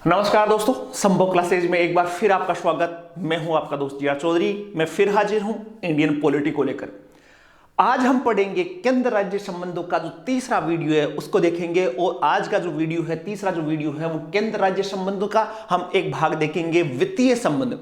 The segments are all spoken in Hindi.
नमस्कार दोस्तों, संभव क्लासेज में एक बार फिर आपका स्वागत। मैं हूं आपका दोस्त जी आर चौधरी। मैं फिर हाजिर हूं इंडियन पॉलिटी को लेकर। आज हम पढ़ेंगे केंद्र राज्य संबंधों का जो तीसरा वीडियो है उसको देखेंगे, और आज का जो वीडियो है, तीसरा जो वीडियो है वो केंद्र राज्य संबंधों का हम एक भाग देखेंगे, वित्तीय संबंध।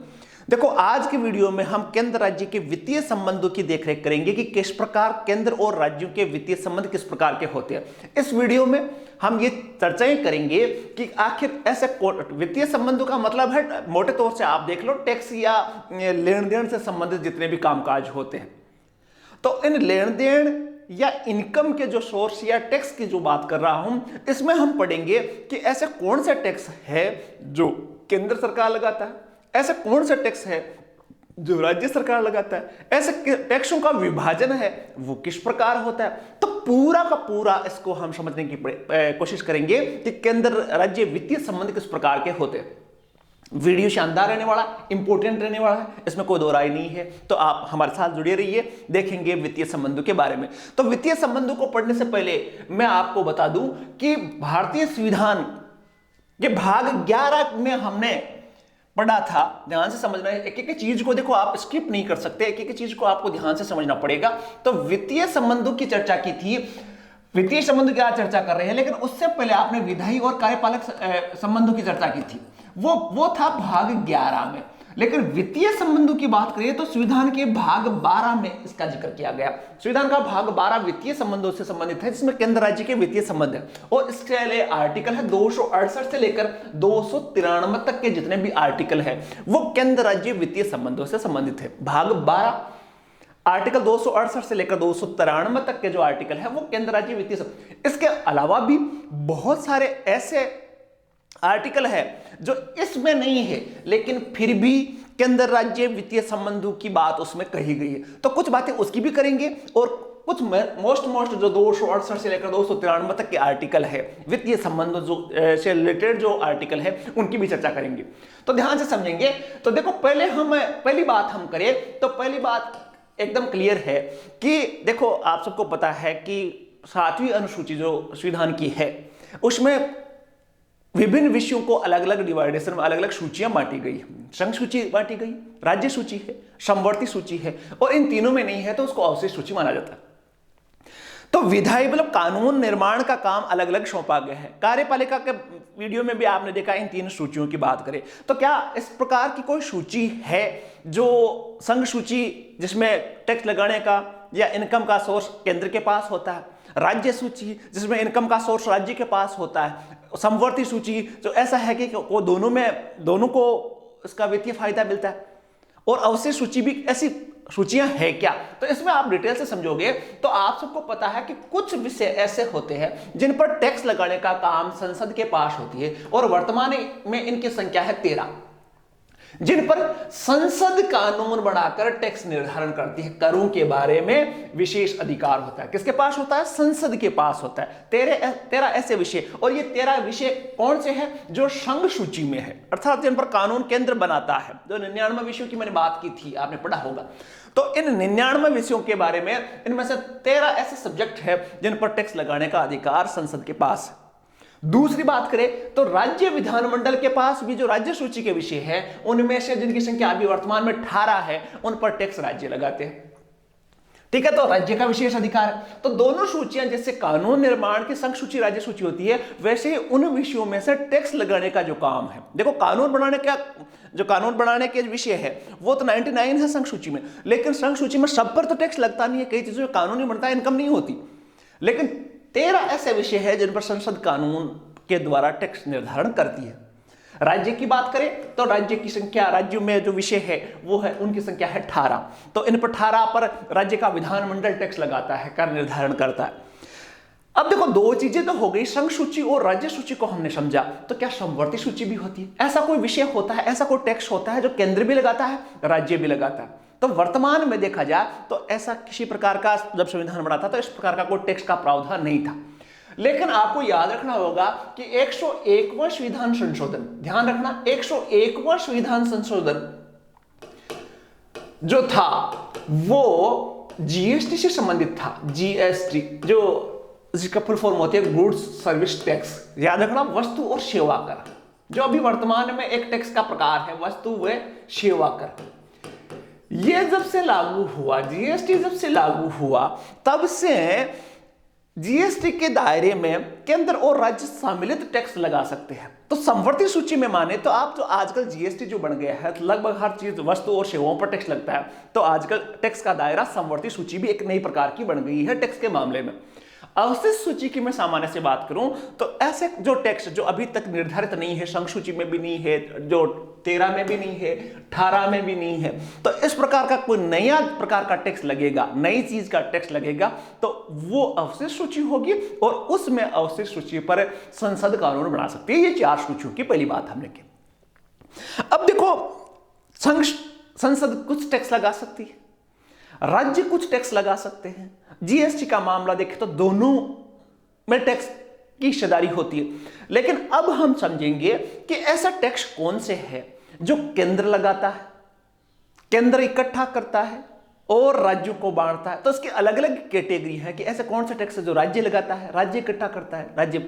देखो, आज के वीडियो में हम केंद्र राज्य के वित्तीय संबंधों की देखरेख करेंगे कि किस प्रकार केंद्र और राज्यों के वित्तीय संबंध किस प्रकार के होते हैं। इस वीडियो में हम ये चर्चाएं करेंगे कि आखिर ऐसे वित्तीय संबंधों का मतलब है, मोटे तौर से आप देख लो, टैक्स या लेन देन से संबंधित जितने भी कामकाज होते हैं। तो इन लेन देन या इनकम के जो सोर्स या टैक्स की जो बात कर रहा हूं, इसमें हम पढ़ेंगे कि ऐसे कौन से टैक्स है जो केंद्र सरकार लगाता है, ऐसे कौन सा टैक्स है जो राज्य सरकार लगाता है, ऐसे टैक्सों का विभाजन है वो किस प्रकार होता है। तो पूरा का पूरा इसको हम समझने की कोशिश करेंगे कि केंद्र राज्य वित्तीय संबंध किस प्रकार के होते हैं। वीडियो शानदार रहने वाला, इंपॉर्टेंट रहने वाला है, इसमें कोई दो राय नहीं है। तो आप हमारे साथ जुड़े रहिए, देखेंगे वित्तीय संबंधों के बारे में। तो वित्तीय संबंधों को पढ़ने से पहले मैं आपको बता दूं कि भारतीय संविधान के भाग 11 में हमने पढ़ा था। ध्यान से समझना है, एक एक चीज को देखो, आप स्किप नहीं कर सकते, एक एक चीज को आपको ध्यान से समझना पड़ेगा। तो वित्तीय संबंधों की चर्चा की थी। वित्तीय संबंध की आज चर्चा कर रहे हैं, लेकिन उससे पहले आपने विधायी और कार्यपालक संबंधों की चर्चा की थी, वो था भाग 11 में। लेकिन वित्तीय संबंधों की बात करें तो संविधान के भाग 12 में इसका जिक्र किया गया। संविधान का भाग 12 वित्तीय संबंधों से संबंधित है, जिसमें केंद्र राज्य के वित्तीय संबंध है, और इसके लिए आर्टिकल है 268 से लेकर 293 तक के जितने भी आर्टिकल है वो केंद्र राज्य वित्तीय संबंधों से संबंधित है। भाग 12 आर्टिकल 268 से लेकर 293 तक के जो आर्टिकल है वो केंद्र राज्य वित्तीय संबंध। इसके अलावा भी बहुत सारे ऐसे आर्टिकल है जो इसमें नहीं है, लेकिन फिर भी केंद्र राज्य वित्तीय संबंधों की बात उसमें कही गई है। तो कुछ बातें उसकी भी करेंगे, और कुछ मोस्ट जो 268 से लेकर 293 तक के आर्टिकल है वित्तीय संबंधों से रिलेटेड जो आर्टिकल है उनकी भी चर्चा करेंगे। तो ध्यान से समझेंगे। तो देखो, पहली बात हम करें तो पहली बात एकदम क्लियर है कि देखो, आप सबको पता है कि 7वीं अनुसूची जो संविधान की है उसमें विभिन्न विषयों को अलग अलग डिवाइडेशन में अलग अलग सूचियां बांटी गई। संघ सूची बांटी गई, राज्य सूची है, समवर्ती सूची है, और इन तीनों में नहीं है तो उसको अवशिष्ट सूची माना जाता है। तो विधायी मतलब कानून निर्माण का काम अलग अलग सौंपा गया है। कार्यपालिका के वीडियो में भी आपने देखा, इन तीन सूचियों की बात करें तो क्या इस प्रकार की कोई सूची है जो संघ सूची जिसमें टैक्स लगाने का या इनकम का सोर्स केंद्र के पास होता है, राज्य सूची जिसमें इनकम का सोर्स राज्य के पास होता है, समवर्ती सूची जो ऐसा है कि वो दोनों को इसका वित्तीय फायदा मिलता है, और अवशिष्ट सूची भी ऐसी सूचियां हैं क्या। तो इसमें आप डिटेल से समझोगे तो आप सबको पता है कि कुछ विषय ऐसे होते हैं जिन पर टैक्स लगाने का काम संसद के पास होती है, और वर्तमान में इनकी संख्या है 13, जिन पर संसद कानून बनाकर टैक्स निर्धारण करती है। करों के बारे में विशेष अधिकार होता है, किसके पास होता है? संसद के पास होता है। 13 ऐसे विषय, और ये 13 विषय कौन से हैं? जो संघ सूची में है, अर्थात जिन पर कानून केंद्र बनाता है। जो 99 विषयों की मैंने बात की थी, आपने पढ़ा होगा। तो इन 99 विषयों के बारे में इनमें से 13 ऐसे सब्जेक्ट है जिन पर टैक्स लगाने का अधिकार संसद के पास है। दूसरी बात करें तो राज्य विधानमंडल के पास भी जो राज्य सूची के विषय है उनमें से जिनकी संख्या अभी वर्तमान में 18 है, उन पर टैक्स राज्य लगाते हैं। ठीक है, तो राज्य का विशेष अधिकार है। तो दोनों सूचियां जैसे कानून निर्माण की संघ सूची राज्य सूची होती है, वैसे ही उन विषयों में से टैक्स लगाने का जो काम है, देखो कानून बनाने के विषय है वो तो 99 है संघ सूची में, लेकिन संघ सूची में सब पर तो टैक्स लगता नहीं है। कई चीजों में कानून ही बनता है, इनकम नहीं होती। लेकिन 13 ऐसे विषय हैं जिन पर संसद कानून के द्वारा टैक्स निर्धारण करती है। राज्य की बात करें तो राज्य की संख्या, राज्यों में जो विषय है वो है, उनकी संख्या है 18। तो इन पर 18 पर राज्य का विधानमंडल टैक्स लगाता है, कर निर्धारण करता है। अब देखो, दो चीजें तो हो गई, संघ सूची और राज्य सूची को हमने समझा। तो क्या समवर्ती सूची भी होती है? ऐसा कोई विषय होता है, ऐसा कोई टैक्स होता है जो केंद्र भी लगाता है, राज्य भी लगाता है? तो वर्तमान में देखा जाए तो ऐसा किसी प्रकार का, जब संविधान बना था तो इस प्रकार का कोई टैक्स का प्रावधान नहीं था। लेकिन आपको याद रखना होगा कि 101वां संविधान संशोधन, ध्यान रखना, 101वां संविधान संशोधन जो था वो जीएसटी से संबंधित था। जीएसटी जो जिसका फुल फॉर्म होती है गुड्स सर्विस टैक्स, याद रखना, वस्तु और सेवा कर, जो अभी वर्तमान में एक टैक्स का प्रकार है, वस्तु व सेवा कर। ये जब से लागू हुआ, जीएसटी जब से लागू हुआ, तब से जीएसटी के दायरे में केंद्र और राज्य सम्मिलित टैक्स लगा सकते हैं। तो समवर्ती सूची में माने तो आप जो आजकल जीएसटी जो बन गया है, लगभग हर चीज वस्तु और सेवाओं पर टैक्स लगता है। तो आजकल टैक्स का दायरा समवर्ती सूची भी एक नई प्रकार की बन गई है टैक्स के मामले में। अवशिष्ट सूची की मैं सामान्य से बात करूं तो ऐसे जो टैक्स जो अभी तक निर्धारित नहीं है, संघ सूची में भी नहीं है, जो 13 में भी नहीं है, 18 में भी नहीं है, तो इस प्रकार का कोई नया प्रकार का टैक्स लगेगा, नई चीज का टैक्स लगेगा, तो वो अवशिष्ट सूची होगी और उसमें अवशिष्ट सूची पर संसद कानून बना सकती है। ये 4 सूचियों की पहली बात हमने की। अब देखो, संसद कुछ टैक्स लगा सकती है, राज्य कुछ टैक्स लगा सकते हैं। जीएसटी का मामला देखें तो दोनों में टैक्स की हिस्सेदारी होती है। लेकिन अब हम समझेंगे कि ऐसा टैक्स कौन से है जो केंद्र लगाता है, केंद्र इकट्ठा करता है और राज्यों को बांटता है। तो इसकी अलग अलग कैटेगरी है कि ऐसे कौन से टैक्स है जो राज्य लगाता है, राज्य इकट्ठा करता है, राज्य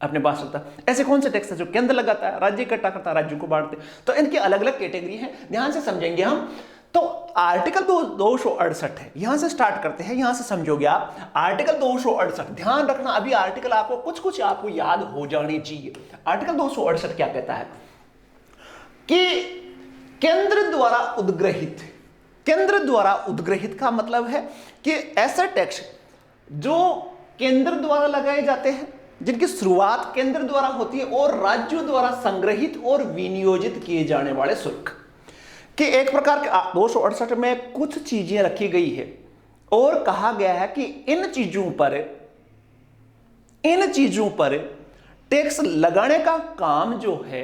अपने पास रखता है। ऐसे कौन से टैक्स है जो केंद्र लगाता है, राज्य इकट्ठा करता है, राज्यों को बांटते हैं। तो इनकी अलग अलग कैटेगरी है, ध्यान से समझेंगे हम। तो आर्टिकल 268 है, यहां से स्टार्ट करते हैं, यहां से समझोगे आप। आर्टिकल 268, ध्यान रखना, अभी आर्टिकल आपको कुछ आपको याद हो जानी चाहिए। आर्टिकल 268 क्या कहता है कि केंद्र द्वारा उद्ग्रहित, केंद्र द्वारा उद्ग्रहित का मतलब है कि ऐसे टैक्स जो केंद्र द्वारा लगाए जाते हैं, जिनकी शुरुआत केंद्र द्वारा होती है और राज्यों द्वारा संग्रहित और विनियोजित किए जाने वाले शुल्क कि एक प्रकार के 268 में कुछ चीजें रखी गई है और कहा गया है कि इन चीजों पर टैक्स लगाने का काम जो है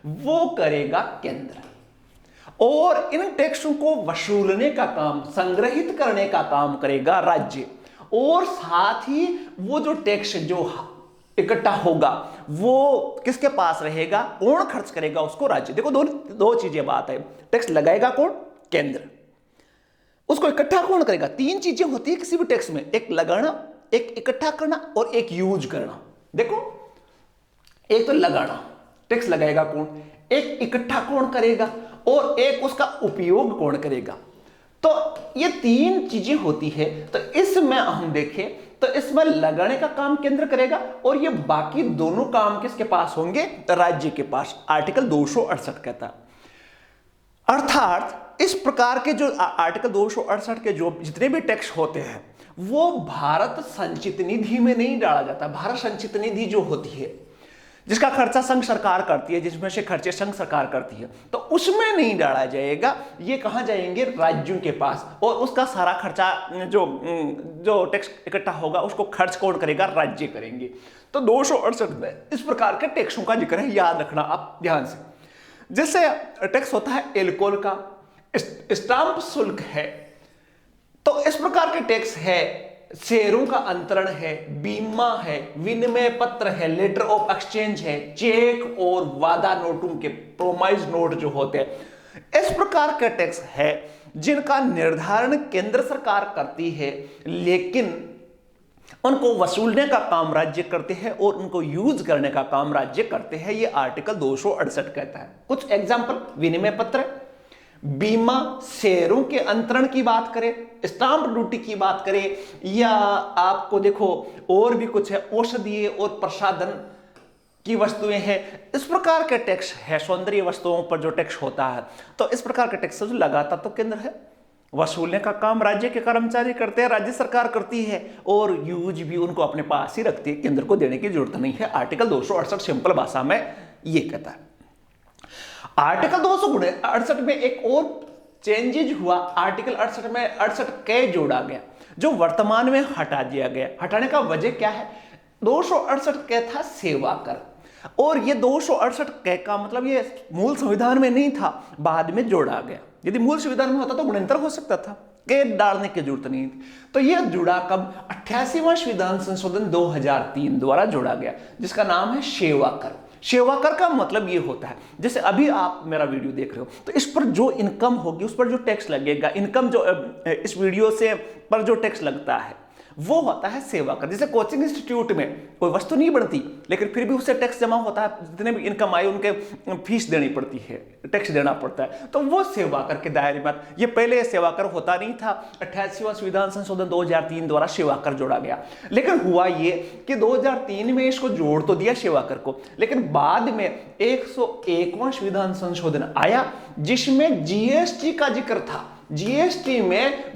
वो करेगा केंद्र, और इन टैक्सों को वसूलने का काम, संग्रहित करने का काम करेगा राज्य, और साथ ही वो जो टैक्स जो इकट्ठा होगा वो किसके पास रहेगा, कौन खर्च करेगा उसको, राज्य। देखो दो चीजें बात है, टैक्स लगाएगा कौन, केंद्र, उसको इकट्ठा कौन करेगा। 3 चीजें होती है किसी भी टैक्स में, एक लगाना, एक इकट्ठा करना और एक यूज करना। देखो, एक तो लगाना, टैक्स लगाएगा कौन, एक इकट्ठा कौन करेगा और एक उसका उपयोग कौन करेगा। तो ये 3 चीजें होती है। तो इसमें हम देखें तो इसमें लगाने का काम केंद्र करेगा और ये बाकी दोनों काम किसके पास होंगे, राज्य के पास। आर्टिकल 268 कहता है। अर्थात इस प्रकार के जो आर्टिकल 268 के जो जितने भी टैक्स होते हैं वो भारत संचित निधि में नहीं डाला जाता। भारत संचित निधि जो होती है, जिसका खर्चा संघ सरकार करती है, जिसमें से खर्चे संघ सरकार करती है, तो उसमें नहीं डाला जाएगा। ये कहां जाएंगे, राज्यों के पास, और उसका सारा खर्चा जो टैक्स इकट्ठा होगा उसको खर्च कौन करेगा, राज्य करेंगे। तो 268 में इस प्रकार के टैक्सों का जिक्र है, याद रखना आप ध्यान से। जैसे टैक्स होता है एल्कोहल का, स्टाम्प शुल्क है, तो इस प्रकार के टैक्स है। शेयरों का अंतरण है, बीमा है, विनिमय पत्र है, लेटर ऑफ एक्सचेंज है, चेक और वादा नोटों के प्रोमाइज नोट जो होते हैं, इस प्रकार के टैक्स है जिनका निर्धारण केंद्र सरकार करती है, लेकिन उनको वसूलने का काम राज्य करते हैं और उनको यूज करने का काम राज्य करते हैं। ये आर्टिकल 268 कहता है। कुछ एग्जांपल, विनिमय पत्र, बीमा, शेयरों के अंतरण की बात करें, स्टाम्प ड्यूटी की बात करें, या आपको देखो और भी कुछ है, औषधीय और प्रसाधन की वस्तुएं हैं, इस प्रकार के टैक्स है। सौंदर्य वस्तुओं पर जो टैक्स होता है, तो इस प्रकार के टैक्स जो लगाता तो केंद्र है, वसूलने का काम राज्य के कर्मचारी करते हैं, राज्य सरकार करती है, और यूज भी उनको अपने पास ही रखती है, केंद्र को देने की जरूरत नहीं है। आर्टिकल 268 सिंपल भाषा में ये कहता है। आर्टिकल 268 में एक और चेंजेज हुआ। आर्टिकल 68 में 68 क जोड़ा गया, जो वर्तमान में हटा दिया गया। हटाने का वजह क्या है, 268 क था सेवा कर, और ये 268 क का मतलब ये मूल संविधान में नहीं था, बाद में जोड़ा गया। यदि मूल संविधान में होता तो गुणंतर हो सकता था, के डालने की जरूरत नहीं थी। तो यह जुड़ा कब, 88वां संविधान संशोधन 2003 द्वारा जोड़ा गया, जिसका नाम है सेवा कर। सेवा कर का मतलब ये होता है, जैसे अभी आप मेरा वीडियो देख रहे हो तो इस पर जो इनकम होगी उस पर जो टैक्स लगेगा, इनकम जो इस वीडियो से पर जो टैक्स लगता है वो होता है सेवा कर। जैसे कोचिंग इंस्टीट्यूट में कोई वस्तु नहीं बनती, लेकिन फिर भी उससे टैक्स जमा होता है, जितने भी इनकम आए उनके फीस देनी पड़ती है, टैक्स देना पड़ता है, तो वो सेवा कर के दायरे में। ये पहले सेवा कर होता नहीं था, 88वां संविधान संशोधन 2003 द्वारा सेवा कर जोड़ा गया। लेकिन हुआ ये कि 2003 में इसको जोड़ तो दिया सेवा कर को, लेकिन बाद में 101वां संविधान संशोधन आया जिसमें जीएसटी का जिक्र था। जीएसटी में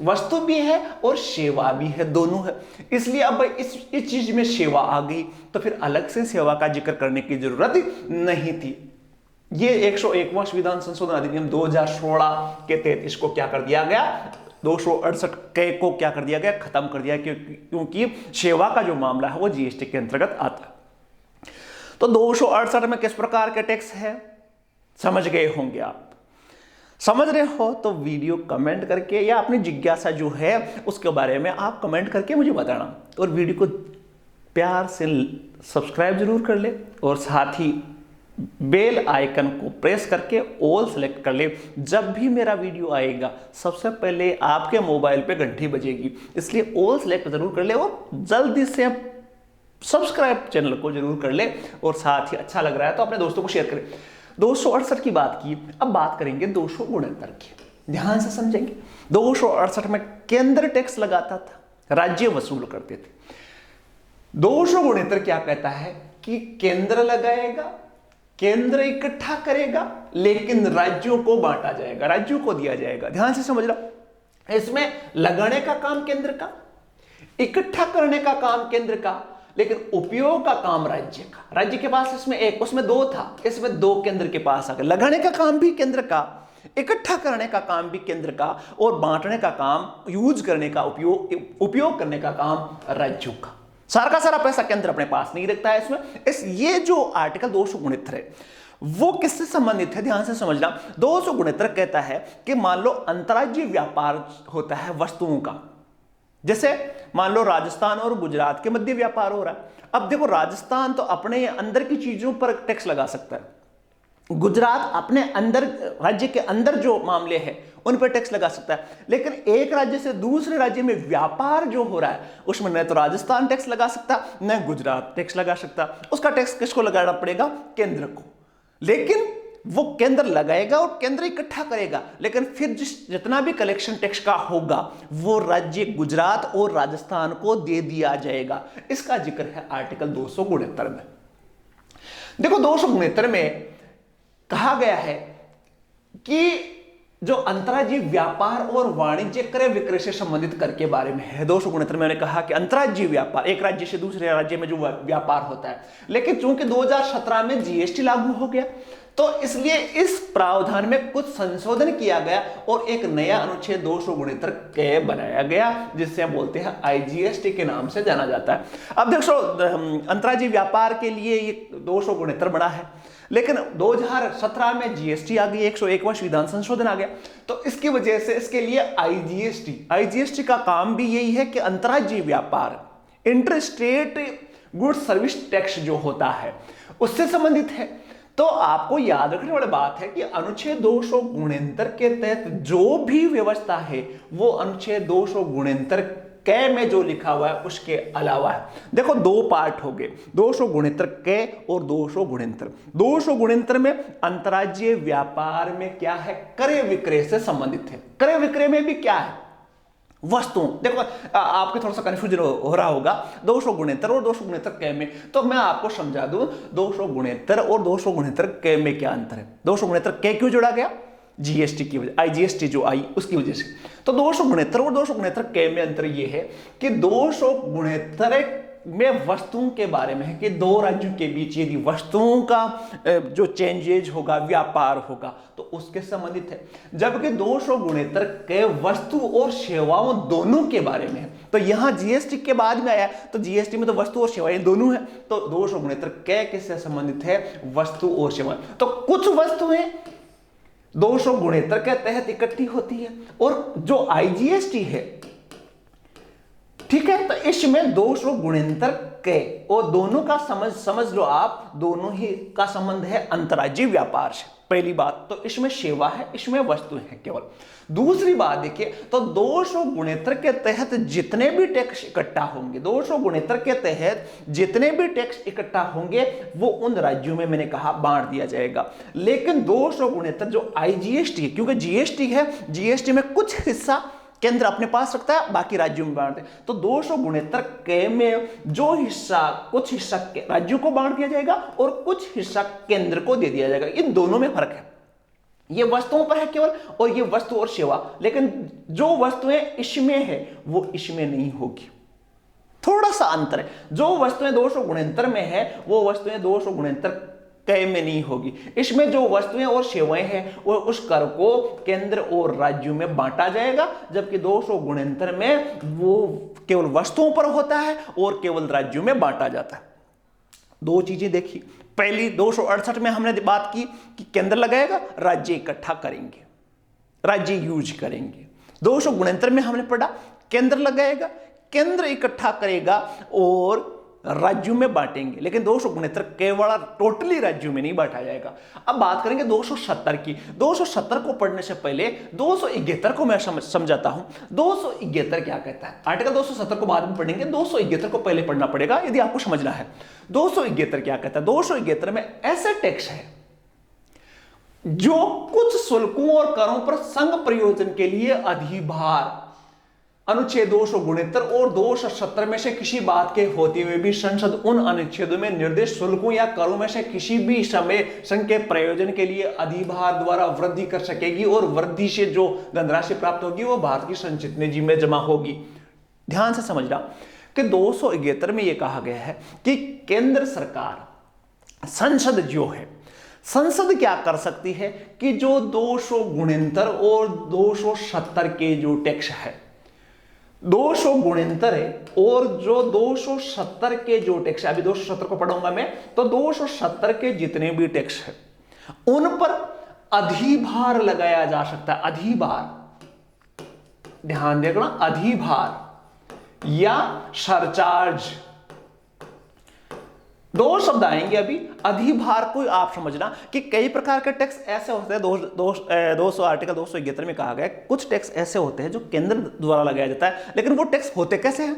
वस्तु भी है और सेवा भी है, दोनों है। इसलिए अब इस चीज में सेवा आ गई, तो फिर अलग से सेवा का जिक्र करने की जरूरत नहीं थी। ये 101वां संविधान संशोधन अधिनियम 2016 के तहत इसको क्या कर दिया गया, 268 के को क्या कर दिया गया, खत्म कर दिया, क्योंकि सेवा का जो मामला है वो जीएसटी के अंतर्गत आता है। तो 268 में किस प्रकार के टैक्स है समझ गए होंगे आप। समझ रहे हो तो वीडियो कमेंट करके या अपनी जिज्ञासा जो है उसके बारे में आप कमेंट करके मुझे बताना, और वीडियो को प्यार से सब्सक्राइब जरूर कर ले, और साथ ही बेल आइकन को प्रेस करके ऑल सेलेक्ट कर ले। जब भी मेरा वीडियो आएगा सबसे पहले आपके मोबाइल पे घंटी बजेगी, इसलिए ऑल सेलेक्ट जरूर कर ले, और जल्दी से सब्सक्राइब चैनल को जरूर कर ले, और साथ ही अच्छा लग रहा है तो अपने दोस्तों को शेयर करें। 268 की बात की, अब बात करेंगे 269 की। ध्यान से समझेंगे। 268 में केंद्र टैक्स लगाता था, राज्य वसूल करते थे। 269 क्या कहता है कि केंद्र लगाएगा, केंद्र इकट्ठा करेगा, लेकिन राज्यों को बांटा जाएगा, राज्यों को दिया जाएगा। ध्यान से समझ लो, इसमें लगाने का काम केंद्र का, इकट्ठा करने का काम केंद्र का, लेकिन उपयोग का काम राज्य का। राज्य के पास इसमें एक, उसमें दो था, इसमें दो केंद्र के पास आ गए। लगाने का काम भी केंद्र का, इकट्ठा करने का काम भी केंद्र का, और बांटने का काम, यूज करने का, उपयोग करने का काम राज्यों का। सारा का सारा पैसा केंद्र अपने पास नहीं रखता है इसमें। ये जो आर्टिकल 269 है वो किससे संबंधित है, ध्यान से समझना। 269 कहता है कि मान लो अंतर्राज्यीय व्यापार होता है वस्तुओं का, जैसे मान लो राजस्थान और गुजरात के मध्य व्यापार हो रहा है। अब देखो, राजस्थान तो अपने अंदर की चीजों पर टैक्स लगा सकता है, गुजरात अपने अंदर, राज्य के अंदर जो मामले हैं उन पर टैक्स लगा सकता है, लेकिन एक राज्य से दूसरे राज्य में व्यापार जो हो रहा है उसमें न तो राजस्थान टैक्स लगा सकता, न गुजरात टैक्स लगा सकता। उसका टैक्स किसको लगाना पड़ेगा, केंद्र को। लेकिन वो केंद्र लगाएगा और केंद्र इकट्ठा करेगा, लेकिन फिर जितना भी कलेक्शन टैक्स का होगा वो राज्य गुजरात और राजस्थान को दे दिया जाएगा। इसका जिक्र है आर्टिकल 269 में। देखो, 269 में कहा गया है कि जो अंतर्राज्यीय व्यापार और वाणिज्य क्रय विक्रय से संबंधित कर के बारे में है। 269 में मैंने कहा कि अंतर्राज्यीय व्यापार, एक राज्य से दूसरे राज्य में जो व्यापार होता है, लेकिन चूंकि 2017 में जीएसटी लागू हो गया तो इसलिए इस प्रावधान में कुछ संशोधन किया गया और एक नया अनुच्छेद 269 के बनाया गया, जिससे हम बोलते हैं आईजीएसटी के नाम से जाना जाता है। अब देखो, अंतर्राज्यीय व्यापार के लिए ये 269 बना है, लेकिन 2017 में जीएसटी आ गई, 101वां संविधान संशोधन आ गया, तो इसकी वजह से इसके लिए आईजीएसटी का काम भी यही है कि अंतर्राज्यीय व्यापार, inter state goods service tax जो होता है उससे संबंधित है। तो आपको याद रखने वाली बात है कि अनुच्छेद 269 के तहत जो भी व्यवस्था है वो अनुच्छेद 269 के में जो लिखा हुआ है उसके अलावा है। देखो, दो पार्ट हो गए, 269 के और 269। 269 में अंतर्राज्यीय व्यापार में क्या है, क्रय विक्रय से संबंधित है। क्रय विक्रय में भी क्या है, वस्तुओं। देखो, आपके थोड़ा सा कंफ्यूजन हो रहा होगा 269 और 269 के में, तो मैं आपको समझा दूं 269 और 269 के में क्या अंतर है। 269 के क्यों जोड़ा गया, जीएसटी की वजह, आईजीएसटी जो आई उसकी वजह से। तो 269 और 269 के में अंतर यह है कि 269 में वस्तुओं के बारे में है कि दो राज्यों के बीच यदि वस्तुओं का जो चेंजेज होगा, व्यापार होगा, तो उसके संबंधित है। जबकि 269 के वस्तु और सेवाओं दोनों के बारे में है। तो यहां जीएसटी के बाद में आया, तो जीएसटी में तो वस्तु और सेवाएं दोनों है, तो 269 के किससे संबंधित है, वस्तु और सेवाएं। तो कुछ वस्तुएं 269 के तहत इकट्ठी होती है, और जो आईजीएसटी है, ठीक है, तो इसमें 269 के, और दोनों का समझ लो आप, दोनों ही का संबंध है अंतर्राज्यीय व्यापार से। पहली बात तो इसमें सेवा है, इसमें वस्तुएं हैं केवल। दूसरी बात देखिए, तो 200 गुणोत्तर के तहत जितने भी टैक्स इकट्ठा होंगे, 200 गुणोत्तर के तहत जितने भी टैक्स इकट्ठा होंगे वो उन राज्यों में मैंने कहा बांट दिया जाएगा। लेकिन 200 गुणोत्तर जो IGST है, क्योंकि GST है, GST में कुछ हिस्सा केंद्र अपने पास रखता है, बाकी राज्यों में बांटते हैं। तो 200 गुणोत्तर के में जो हिस्सा, कुछ हिस्सा राज्यों को बांट दिया जाएगा और कुछ हिस्सा केंद्र को दे दिया जाएगा। इन दोनों में फर्क है, ये वस्तुओं पर है केवल, और ये वस्तु और सेवा। लेकिन जो वस्तुएं इसमें है वो इसमें नहीं होगी, थोड़ा सा अंतर है। जो वस्तुएं 200 गुणोत्तर में है वो वस्तुएं 200 गुणोत्तर कई में नहीं होगी। इसमें जो वस्तुएं और सेवाएं हैं वो उस कर को केंद्र और राज्यों में बांटा जाएगा, जबकि 200 गुणोत्तर में वो केवल वस्तुओं पर होता है और केवल राज्यों में बांटा जाता है। दो चीजें देखी, पहली 268 में हमने बात की कि केंद्र लगाएगा, राज्य इकट्ठा करेंगे, राज्य यूज करेंगे। 200 गुणोत्तर में हमने पढ़ा केंद्र लगाएगा, केंद्र इकट्ठा करेगा और राज्यों में बांटेंगे। लेकिन 200 गुणोत्तर केवल टोटली राज्यों में नहीं बांटा जाएगा। अब बात करेंगे 270 की। 270 को पढ़ने से पहले 271 को मैं समझाता हूं। 271 क्या कहता है? आर्टिकल 270 को बाद में पढ़ेंगे, 271 को पहले पढ़ना पड़ेगा यदि आपको समझना है। 271 क्या कहता है? 271 में ऐसे टैक्स है जो कुछ शुल्कों और करों पर संघ प्रयोजन के लिए अधिभार, अनुच्छेद 269 और 270 में से किसी बात के होते हुए भी संसद उन अनुच्छेदों में निर्दिष्ट शुल्कों या करों में से किसी भी समय संघ के प्रयोजन के लिए अधिभार द्वारा वृद्धि कर सकेगी, और वृद्धि से जो धनराशि प्राप्त होगी वो भारत की संचित निधि में जमा होगी। ध्यान से समझना कि 271 में यह कहा गया है कि केंद्र सरकार, संसद जो है, संसद क्या कर सकती है कि जो 200 गुणोत्तर और 270 के जो टैक्स है, 200 गुणोत्तर है और जो 270 के जो टैक्स है, अभी 270 को पढ़ूंगा मैं, तो 270 के जितने भी टैक्स है उन पर अधिभार लगाया जा सकता है। अधिभार, ध्यान देखना, अधिभार या सरचार्ज, दो शब्द आएंगे अभी। अधिभार को आप समझना कि कई प्रकार के टैक्स ऐसे होते हैं, 200 आर्टिकल 271 में कहा गया है, कुछ टैक्स ऐसे होते हैं जो केंद्र द्वारा लगाया जाता है। लेकिन वो टैक्स होते कैसे हैं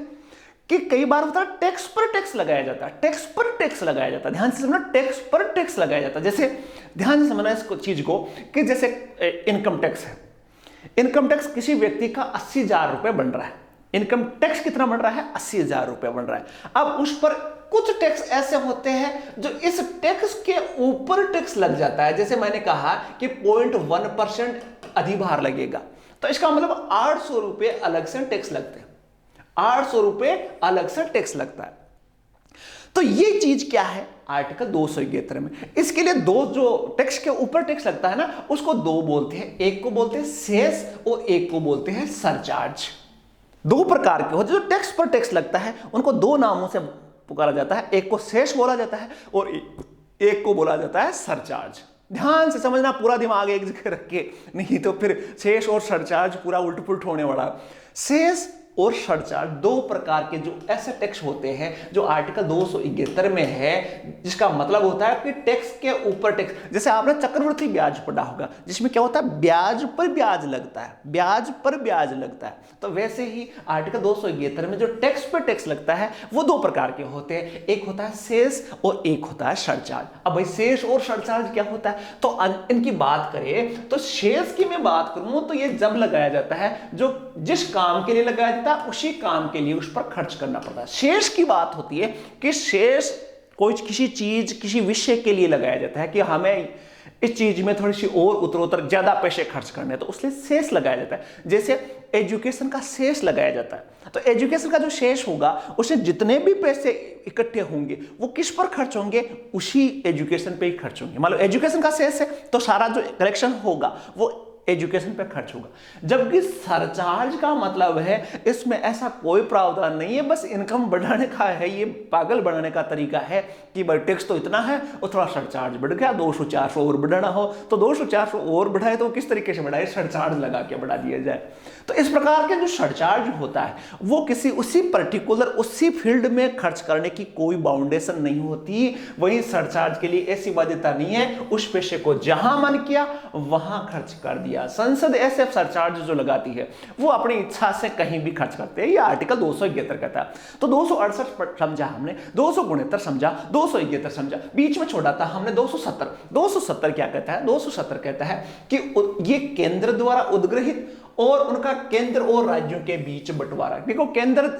कि कई बार होता है टैक्स पर टैक्स लगाया जाता है, टैक्स पर टैक्स लगाया जाता है। ध्यान से समझना, टैक्स पर टैक्स लगाया जाता है। जैसे ध्यान से समझना इस चीज को कि जैसे इनकम टैक्स है, इनकम टैक्स किसी व्यक्ति का 80,000 रुपए बन रहा है, इनकम टैक्स कितना बन रहा है? 80,000 रुपए बन रहा है। अब उस पर कुछ टैक्स ऐसे होते हैं जो इस टैक्स के ऊपर टैक्स लग जाता है। जैसे मैंने कहा कि 0.1% अधिभार लगेगा, तो इसका मतलब 800 रुपए अलग से टैक्स लगते हैं, 800 रुपए अलग से टैक्स लगता है। तो ये चीज क्या है? आर्टिकल 271 में इसके लिए दो, जो टैक्स के ऊपर टैक्स लगता है ना, उसको दो बोलते हैं, एक को बोलते हैं सेस और एक को बोलते हैं सरचार्ज। दो प्रकार के होते हैं जो टैक्स पर टैक्स लगता है, उनको दो नामों से पुकारा जाता है, एक को सेस बोला जाता है और एक को बोला जाता है सरचार्ज। ध्यान से समझना, पूरा दिमाग एक जगह रख के, नहीं तो फिर सेस और सरचार्ज पूरा उल्ट पुल्ट होने वाला। सेस और सरचार्ज दो प्रकार के जो ऐसे टैक्स होते हैं जो आर्टिकल 271 में है, जिसका मतलब होता है कि टैक्स के ऊपर टैक्स। जैसे आपने चक्रवृद्धि ब्याज पढ़ा होगा, जिसमें क्या होता है? ब्याज पर ब्याज लगता है, ब्याज पर ब्याज लगता है। तो वैसे ही आर्टिकल 271 में जो टैक्स पर टैक्स लगता है वो दो प्रकार के होते हैं, एक होता है सेस और एक होता है सरचार्ज। अब भाई सेस और सरचार्ज क्या होता है? तो इनकी बात करें तो सेस की मैं बात करूं तो ये जब लगाया जाता है जो जिस काम के लिए लगाया जाता है उसी काम के लिए उस पर खर्च करना पड़ता है। शेष की बात होती है कि शेष कोई किसी चीज, किसी विषय के लिए लगाया जाता है कि हमें इस चीज में थोड़ी सी और उत्तरोत्तर ज्यादा पैसे खर्च करने हैं, तो उसलिए शेष लगाया जाता है। जैसे एजुकेशन का शेष लगाया जाता है, तो एजुकेशन का जो शेष होगा उससे जितने भी पैसे इकट्ठे होंगे वो किस पर खर्च होंगे? उसी एजुकेशन पे ही खर्च होंगे। मान लो एजुकेशन का शेष है तो सारा जो कलेक्शन होगा वो एजुकेशन पे खर्च होगा। जबकि सरचार्ज का मतलब है इसमें ऐसा कोई प्रावधान नहीं है, बस इनकम बढ़ाने का है, ये पागल बढ़ाने का तरीका है कि भाई टैक्स तो इतना है और थोड़ा सरचार्ज बढ़ गया, 200-400 और बढ़ाना हो तो 200-400 और बढ़ाए तो किस तरीके से बढ़ाए, सरचार्ज लगा के बढ़ा दिया जाए। तो इस प्रकार के जो सरचार्ज होता है वो किसी उसी पर्टिकुलर उसी फील्ड में खर्च करने की कोई बाउंडेशन नहीं होती। वहीं सरचार्ज के लिए ऐसी बाध्यता नहीं है, उस पैसे को जहां मन किया वहां खर्च कर दिया। संसद ऐसे सरचार्ज जो लगाती है वो अपनी इच्छा से कहीं भी खर्च करते हैं। ये आर्टिकल 271 कहता है। तो 268 समझा हमने, 269 समझा, 271 समझा, बीच में छोड़ा था हमने 270। 270 क्या कहता है? 270 कहता है कि ये केंद्र द्वारा उद्ग्रहित और उनका केंद्र और राज्यों के बीच बंटवारा। देखो केंद्र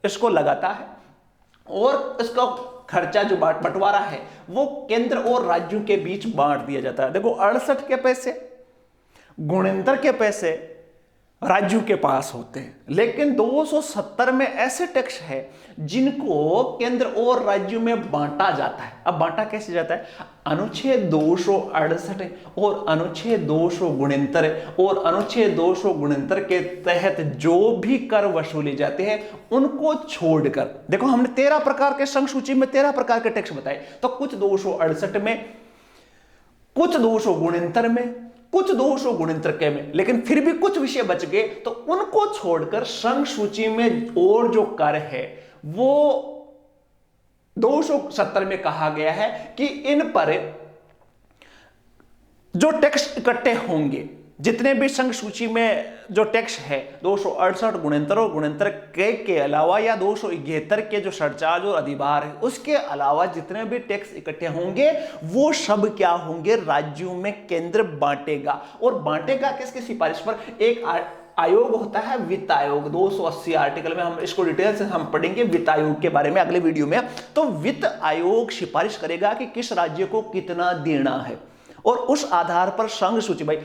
इसको लगाता है और इसका खर्चा जो बंटवारा है वो केंद्र और राज्यों के बीच बांट दिया जाता है। देखो 68 के पैसे, गुणिंतर के पैसे राज्यों के पास होते हैं, लेकिन 270 में ऐसे टैक्स है जिनको केंद्र और राज्यों में बांटा जाता है। अब बांटा कैसे जाता है? अनुच्छेद 268 और अनुच्छेद 269 और अनुच्छेद 269 के तहत जो भी कर वसूले जाते हैं उनको छोड़कर, देखो हमने 13 प्रकार के संघ सूची में 13 प्रकार के टैक्स बताए, तो कुछ 268 में, कुछ 269 में, कुछ 269 के में, लेकिन फिर भी कुछ विषय बच गए तो उनको छोड़कर संघ सूची में और जो कर है वो 270 में कहा गया है कि इन पर जो टैक्स इकट्ठे होंगे, जितने भी संघ सूची में जो टैक्स है 268 गुणिंतर और गुणिंतर के अलावा या 271 के जो सरचार्ज और अधिभार है उसके अलावा जितने भी टैक्स इकट्ठे होंगे वो सब क्या होंगे? राज्यों में केंद्र बांटेगा। और बांटेगा किसकी सिफारिश पर? एक आयोग होता है वित्त आयोग, 280 आर्टिकल में हम इसको डिटेल से हम पढ़ेंगे वित्त आयोग के बारे में अगले वीडियो में। तो वित्त आयोग सिफारिश करेगा कि किस राज्य को कितना देना है और उस आधार पर संघ सूची, भाई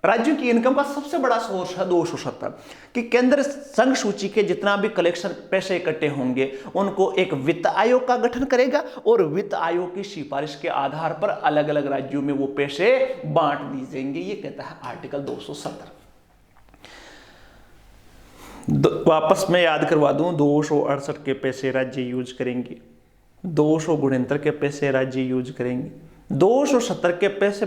राज्यों की इनकम का सबसे बड़ा सोर्स है 270, कि केंद्र संघ सूची के जितना भी कलेक्शन पैसे इकट्ठे होंगे उनको एक वित्त आयोग का गठन करेगा और वित्त आयोग की सिफारिश के आधार पर अलग अलग राज्यों में वो पैसे बांट दिए जाएंगे। ये कहता है आर्टिकल 270। वापस मैं याद करवा दूं, 268 के पैसे राज्य यूज करेंगे, 269 के पैसे राज्य यूज करेंगे, 270 के पैसे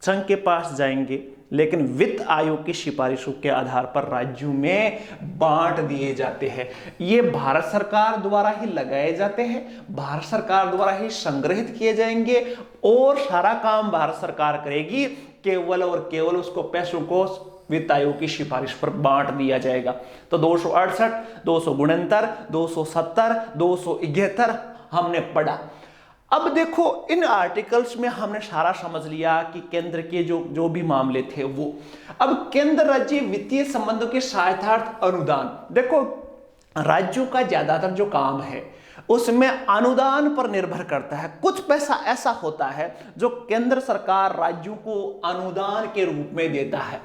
संघ के पास जाएंगे, लेकिन वित्त आयोग की सिफारिशों के आधार पर राज्यों में बांट दिए जाते हैं। ये भारत सरकार द्वारा ही लगाए जाते हैं, भारत सरकार द्वारा ही संग्रहित किए जाएंगे और सारा काम भारत सरकार करेगी, केवल और केवल उसको पैसों को वित्त आयोग की सिफारिश पर बांट दिया जाएगा। तो 268, 269, 270, 271 हमने पढ़ा। अब देखो इन आर्टिकल्स में हमने सारा समझ लिया कि केंद्र के जो भी मामले थे वो। अब केंद्र राज्य वित्तीय संबंधों के सहायतार्थ अनुदान, देखो राज्यों का ज्यादातर जो काम है उसमें अनुदान पर निर्भर करता है। कुछ पैसा ऐसा होता है जो केंद्र सरकार राज्यों को अनुदान के रूप में देता है,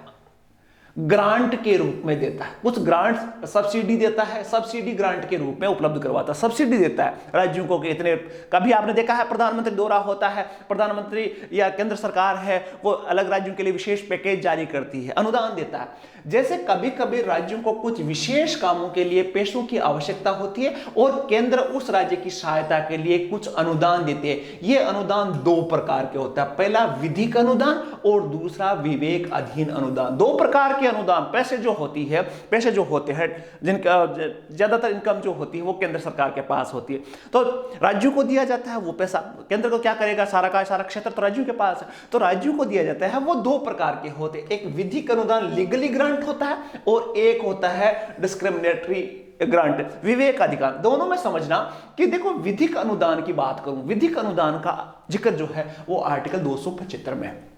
ग्रांट के रूप में देता है। कुछ ग्रांट सब्सिडी देता है, सब्सिडी ग्रांट के रूप में उपलब्ध करवाता है, सब्सिडी देता है राज्यों को कि इतने। कभी आपने देखा है प्रधानमंत्री दौरा होता है, प्रधानमंत्री या केंद्र सरकार है वो अलग राज्यों के लिए विशेष पैकेज जारी करती है, अनुदान देता है। जैसे कभी कभी राज्यों को कुछ विशेष कामों के लिए पैसों की आवश्यकता होती है और केंद्र उस राज्य की सहायता के लिए कुछ अनुदान देते हैं। ये अनुदान दो प्रकार के होता है, पहला विधिक अनुदान और दूसरा विवेक अधीन अनुदान। दो प्रकार के अनुदान, पैसे जो होते हैं जिनका ज्यादातर इनकम जो होती है वो केंद्र सरकार के पास होती है, तो राज्यों को दिया जाता है वो पैसा। केंद्र को क्या करेगा, सारा का सारा क्षेत्र तो राज्यों के पास है, तो राज्यों को दिया जाता है। वो दो प्रकार के होते हैं, एक विधिक अनुदान लीगली ग्रांट होता है और एक होता है डिस्क्रिमिनेटरी ग्रांट, विवेक अधिकार। दोनों में समझना कि देखो विधिक अनुदान की बात करूं, विधिक अनुदान का जिक्र जो है वो आर्टिकल 275 में है।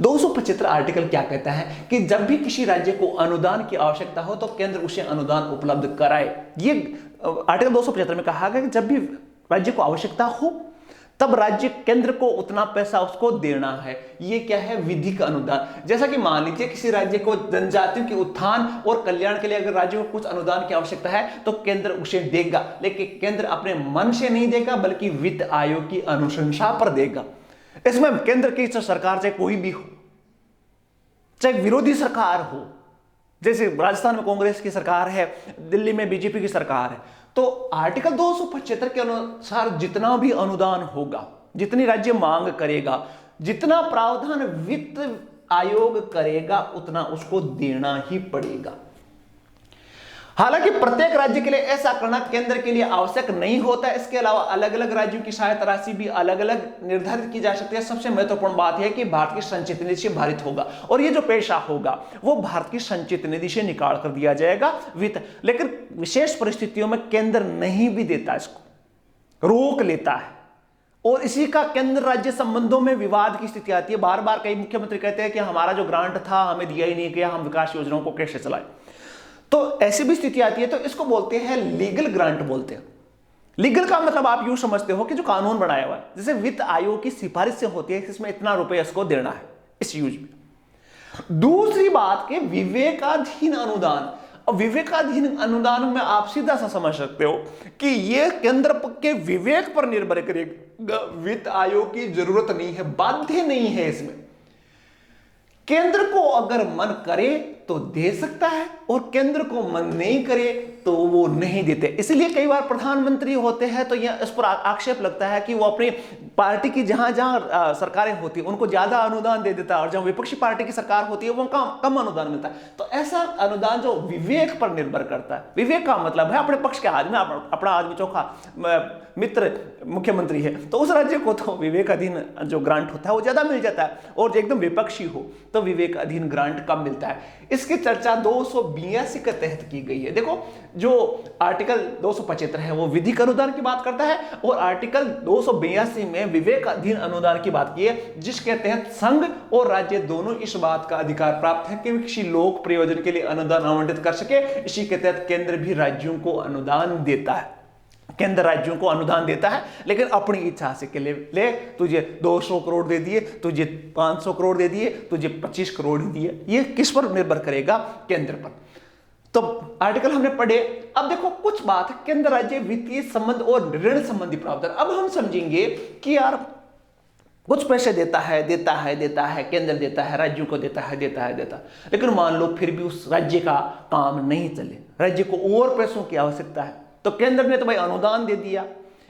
275 आर्टिकल क्या कहता है कि जब भी किसी राज्य को अनुदान की आवश्यकता हो तो केंद्र उसे अनुदान उपलब्ध कराए। ये आर्टिकल 275 में कहा गया कि जब भी राज्य को आवश्यकता हो तब राज्य केंद्र को उतना पैसा उसको देना है। ये क्या है, विधिक अनुदान। जैसा कि मान लीजिए किसी राज्य को जनजातियों के उत्थान और कल्याण के लिए अगर राज्य को कुछ अनुदान की आवश्यकता है तो केंद्र उसे देगा, लेकिन केंद्र अपने मन से नहीं देगा बल्कि वित्त आयोग की अनुशंसा पर देगा। इसमें केंद्र की सरकार से कोई भी हो, चाहे विरोधी सरकार हो, जैसे राजस्थान में कांग्रेस की सरकार है, दिल्ली में बीजेपी की सरकार है, तो आर्टिकल 275 के अनुसार जितना भी अनुदान होगा, जितनी राज्य मांग करेगा, जितना प्रावधान वित्त आयोग करेगा, उतना उसको देना ही पड़ेगा। हालांकि प्रत्येक राज्य के लिए ऐसा करना केंद्र के लिए आवश्यक नहीं होता। इसके अलावा अलग अलग राज्यों की सहायता राशि भी अलग अलग निर्धारित की जा सकती है। सबसे महत्वपूर्ण बात यह कि भारत की संचित निधि से भारित होगा, और ये जो पैसा होगा वो भारत की संचित निधि से निकाल कर दिया जाएगा वित्त। लेकिन विशेष परिस्थितियों में केंद्र नहीं भी देता, इसको रोक लेता है, और इसी का केंद्र राज्य संबंधों में विवाद की स्थिति आती है। बार बार कई मुख्यमंत्री कहते हैं कि हमारा जो ग्रांट था हमें दिया ही नहीं गया, हम विकास योजनाओं को कैसे चलाएं। तो ऐसी भी स्थिति आती है, तो इसको बोलते हैं लीगल ग्रांट बोलते हैं। लीगल का मतलब आप यूं समझते हो कि जो कानून बनाया हुआ है, जैसे वित्त आयोग की सिफारिश से होती है, इसमें इतना रुपए इसको देना है इस यूज में। दूसरी बात के विवेकाधीन अनुदान, और विवेकाधीन अनुदान में आप सीधा सा समझ सकते हो कि यह केंद्र के विवेक पर निर्भर करेगा। वित्त आयोग की जरूरत नहीं है, बाध्य नहीं है। इसमें केंद्र को अगर मन करे तो दे सकता है, और केंद्र को मन नहीं करे तो वो नहीं देते। इसलिए कई बार प्रधानमंत्री होते हैं तो यह इस पर आक्षेप लगता है कि वो अपनी पार्टी की जहां जहां सरकारें होती है उनको ज्यादा अनुदान दे देता है, और जहां विपक्षी पार्टी की सरकार होती है वो कम अनुदान मिलता है। तो ऐसा अनुदान जो विवेक पर निर्भर करता है, विवेक का मतलब है अपने पक्ष के आदमी, अपना आदमी चोखा मित्र मुख्यमंत्री है तो उस राज्य को तो विवेकाधीन जो ग्रांट होता है वो ज्यादा मिल जाता है, और एकदम विपक्षी हो तो विवेकाधीन ग्रांट कम मिलता है। इसकी चर्चा 282 के तहत की गई है। देखो, जो आर्टिकल 275 है वो विधिक अनुदान की बात करता है, और आर्टिकल 282 में विवेकाधीन अनुदान की बात की है, जिसके तहत संघ और राज्य दोनों इस बात का अधिकार प्राप्त है कि वे किसी लोक प्रयोजन के लिए अनुदान आवंटित कर सके। इसी के तहत केंद्र भी राज्यों को अनुदान देता है। केंद्र राज्यों को अनुदान देता है, लेकिन अपनी इच्छा से के ले तुझे 200 करोड़ दे दिए, तुझे 500 करोड़ दे दिए, तुझे 25 करोड़ दिए, ये किस पर निर्भर करेगा? केंद्र पर। तो आर्टिकल हमने पढ़े। अब देखो कुछ बात, केंद्र राज्य वित्तीय संबंध और ऋण संबंधी प्रावधान। अब हम समझेंगे कि यार कुछ पैसे देता है केंद्र देता है, राज्यों को देता है, लेकिन मान लो फिर भी उस राज्य का काम नहीं चले, राज्य को और पैसों की आवश्यकता है, तो केंद्र ने तो भाई अनुदान दे दिया,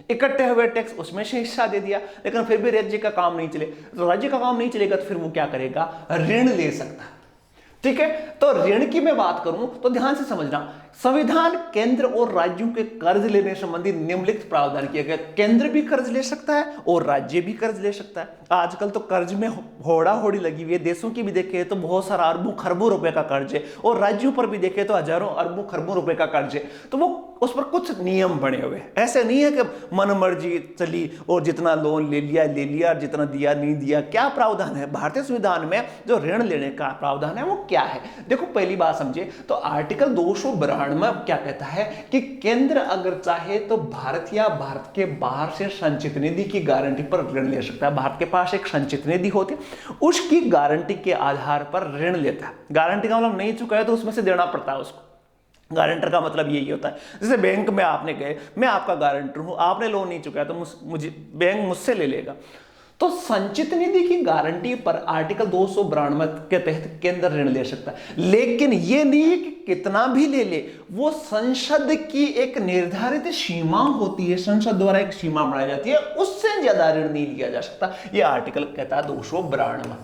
इकट्ठे हुए टैक्स उसमें से हिस्सा दे दिया, लेकिन फिर भी राज्य का काम नहीं चले, तो राज्य का काम नहीं चलेगा तो फिर वो क्या करेगा? ऋण ले सकता है। ठीक है, तो ऋण की मैं बात करूं तो ध्यान से समझना, संविधान केंद्र और राज्यों के कर्ज लेने संबंधी निम्नलिखित प्रावधान किया गया। केंद्र भी कर्ज ले सकता है और राज्य भी कर्ज ले सकता है। आजकल तो कर्ज में होड़ा होड़ी लगी हुई है, देशों की भी देखे तो बहुत सारा अरबों खरबों रुपए का कर्ज है, और राज्यों पर भी देखे तो हजारों अरबों खरबों रुपए का कर्ज है। तो वो उस पर कुछ नियम बने हुए हैं, ऐसे नहीं है कि मन मर्जी चली और जितना लोन ले लिया, जितना दिया नहीं दिया। क्या प्रावधान है भारतीय संविधान में जो ऋण लेने का प्रावधान है वो क्या है? देखो पहली बात समझे तो आर्टिकल 292 में क्या कहता है कि केंद्र अगर चाहे तो भारत या भारत के बाहर से संचित निधि की गारंटी पर ऋण ले सकता है। भारत के पास एक संचित निधि होती है, उसकी गारंटी के आधार पर ऋण लेता है। गारंटी का मतलब नहीं चुका है तो उसमें से देना पड़ता है उसको। गारंटर का मतलब यही होता है, जैसे बैंक में आपने गए, मैं आपका गारंटर हूं, आपने लोन नहीं चुकाया तो मुझे बैंक मुझसे ले लेगा। तो संचित निधि की गारंटी पर आर्टिकल 292 के तहत केंद्र ऋण ले सकता है, लेकिन यह नहीं है कि कितना भी ले ले, वो संसद की एक निर्धारित सीमा होती है, संसद द्वारा एक सीमा बनाई जाती है, उससे ज्यादा ऋण नहीं लिया जा सकता। यह आर्टिकल कहता है 292।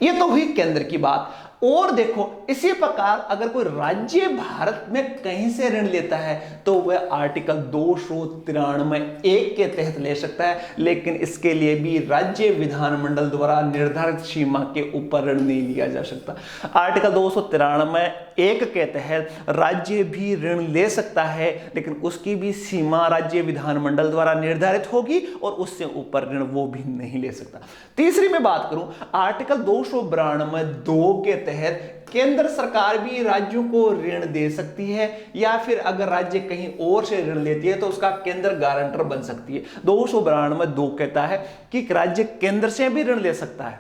यह तो हुई केंद्र की बात। और देखो इसी प्रकार अगर कोई राज्य भारत में कहीं से ऋण लेता है तो वह आर्टिकल 293(1) के तहत ले सकता है, लेकिन इसके लिए भी राज्य विधानमंडल द्वारा निर्धारित सीमा के ऊपर ऋण नहीं लिया जा सकता। आर्टिकल 293(1) के तहत राज्य भी ऋण ले सकता है, लेकिन उसकी भी सीमा राज्य विधानमंडल द्वारा निर्धारित होगी और उससे ऊपर ऋण वो भी नहीं ले सकता। तीसरी मैं बात करूं आर्टिकल 292(2) के तहत केंद्र सरकार भी राज्यों को ऋण दे सकती है, या फिर अगर राज्य कहीं और से ऋण लेती है तो उसका केंद्र गारंटर बन सकती है। 292(2) कहता है कि राज्य केंद्र से भी ऋण ले सकता है,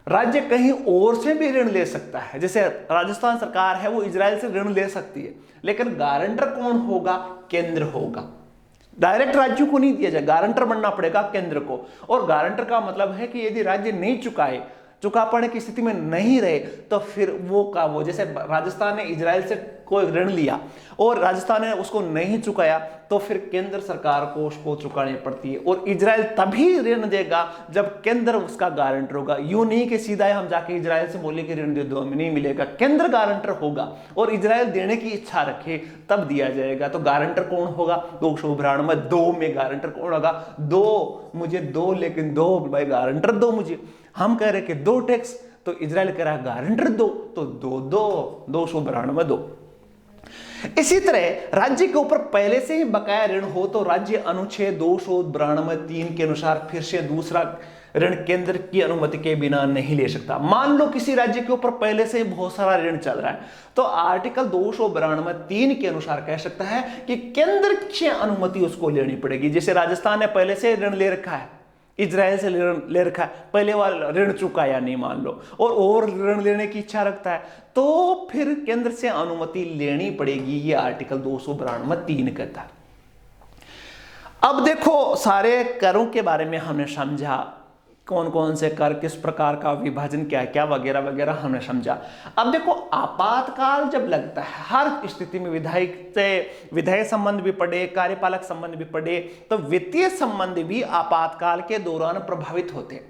राज्य कहीं और से भी ऋण ले सकता है। जैसे राजस्थान सरकार है वो इजराइल से ऋण ले सकती है, लेकिन गारंटर कौन होगा? केंद्र होगा। डायरेक्ट राज्यों को नहीं दिया जाए, गारंटर बनना पड़ेगा केंद्र को। और गारंटर का मतलब है कि यदि राज्य नहीं चुकाए चुका पाने की स्थिति में नहीं रहे तो फिर वो जैसे राजस्थान ने इजराइल से कोई ऋण लिया और राजस्थान ने उसको नहीं चुकाया तो फिर केंद्र सरकार को उसको चुकानी पड़ती है, और इजराइल तभी ऋण देगा जब केंद्र उसका गारंटर होगा। यूं नहीं कि सीधा हम जाके इजराइल से बोले कि ऋण दे दो, हमें नहीं मिलेगा। केंद्र गारंटर होगा और इजराइल देने की इच्छा रखे तब दिया जाएगा। तो गारंटर कौन होगा? 292 में गारंटर कौन होगा? दो, मुझे दो, लेकिन दो भाई गारंटर दो मुझे। हम कह रहे कि 2 टैक्स, तो इजराइल कह रहा है गारंटर दो, तो 292 इसी तरह राज्य के ऊपर पहले से ही बकाया ऋण हो तो राज्य अनुच्छेद 292(3) के अनुसार फिर से दूसरा ऋण केंद्र की अनुमति के बिना नहीं ले सकता। मान लो किसी राज्य के ऊपर पहले से बहुत सारा ऋण चल रहा है तो आर्टिकल 292(3) के अनुसार कह सकता है कि केंद्र की अनुमति उसको लेनी पड़ेगी। जैसे राजस्थान ने पहले से ऋण ले रखा है, इजराइल से ऋण ले रखा है, पहले वाला ऋण चुकाया नहीं मान लो, और ऋण लेने की इच्छा रखता है तो फिर केंद्र से अनुमति लेनी पड़ेगी। ये आर्टिकल 292(3) कहता है। अब देखो सारे करों के बारे में हमने समझा, कौन कौन से कर, किस प्रकार का विभाजन क्या क्या वगैरह वगैरह हमने समझा। अब देखो आपातकाल जब लगता है हर स्थिति में विधायी संबंध भी पढ़े, कार्यपालक संबंध भी पढ़े, तो वित्तीय संबंध भी आपातकाल के दौरान प्रभावित होते हैं।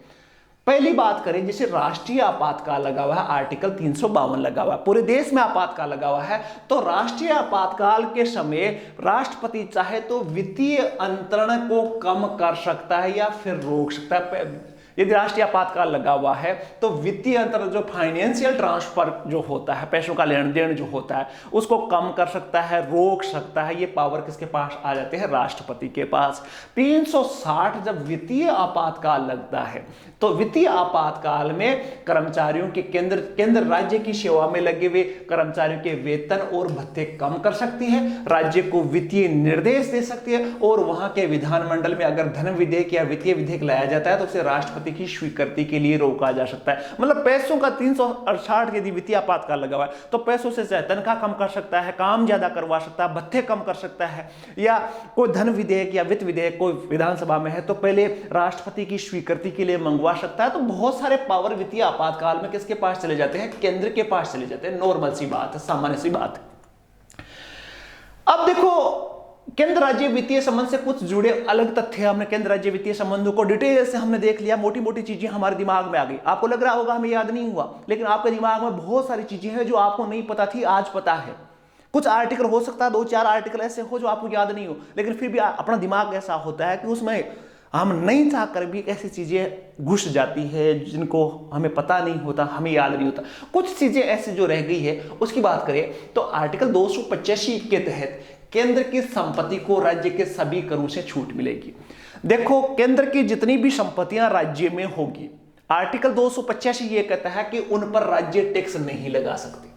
पहली बात करें, जैसे राष्ट्रीय आपातकाल लगा हुआ है, आर्टिकल 352 लगा हुआ है, पूरे देश में आपातकाल लगा हुआ है, तो राष्ट्रीय आपातकाल के समय राष्ट्रपति चाहे तो वित्तीय अंतरण को कम कर सकता है या फिर रोक सकता है। यदि राष्ट्रीय आपातकाल लगा हुआ है तो वित्तीय अंतर जो फाइनेंशियल ट्रांसफर जो होता है, पैसों का लेन देन जो होता है, उसको कम कर सकता है, रोक सकता है। ये पावर किसके पास आ जाते हैं? राष्ट्रपति के पास। 360 जब वित्तीय आपातकाल लगता है तो वित्तीय आपातकाल में कर्मचारियों के केंद्र राज्य की सेवा में लगे हुए कर्मचारियों के वेतन और भत्ते कम कर सकती है, राज्य को वित्तीय निर्देश दे सकती है, और वहां के विधानमंडल में अगर धन विधेयक या वित्तीय विधेयक लाया जाता है तो उसे राष्ट्रपति की स्वीकृति के लिए रोका जा सकता है। मतलब पैसों का 368 यदि वित्तीय आपातकाल लगा हुआ है तो पैसों से चाहे तनख्वाह कम कर सकता है, काम ज्यादा करवा सकता है, भत्ते कम कर सकता है, या कोई धन विधेयक या वित्त विधेयक कोई विधानसभा में है तो पहले राष्ट्रपति की स्वीकृति के लिए मंगवा सकता है। तो बहुत सारे पावर वित्तीय आपातकाल में किसके पास चले जाते हैं? केंद्र के पास चले जाते हैं। नॉर्मल सी बात है, सामान्य सी बात है। अब देखो केंद्र राज्य वित्तीय संबंध से कुछ जुड़े अलग तथ्य हमने केंद्र राज्य वित्तीय संबंधों को डिटेल से हमने देख लिया, मोटी मोटी चीजें हमारे दिमाग में आ गई। आपको लग रहा होगा हमें याद नहीं हुआ, लेकिन आपके दिमाग में बहुत सारी चीजें हैं जो आपको नहीं पता थी, आज पता है। कुछ आर्टिकल हो सकता है, 2-4 आर्टिकल ऐसे हो जो आपको याद नहीं हो, लेकिन फिर भी अपना दिमाग ऐसा होता है कि उसमें हम नहीं चाहकर भी ऐसी चीजें घुस जाती है जिनको हमें पता नहीं होता, हमें याद नहीं होता। कुछ चीजें ऐसी जो रह गई है उसकी बात करें तो आर्टिकल 285 के तहत केंद्र की संपत्ति को राज्य के सभी करों से छूट मिलेगी। देखो केंद्र की जितनी भी संपत्तियां राज्य में होगी, आर्टिकल 285 ये कहता है कि उन पर राज्य टैक्स नहीं लगा सकते।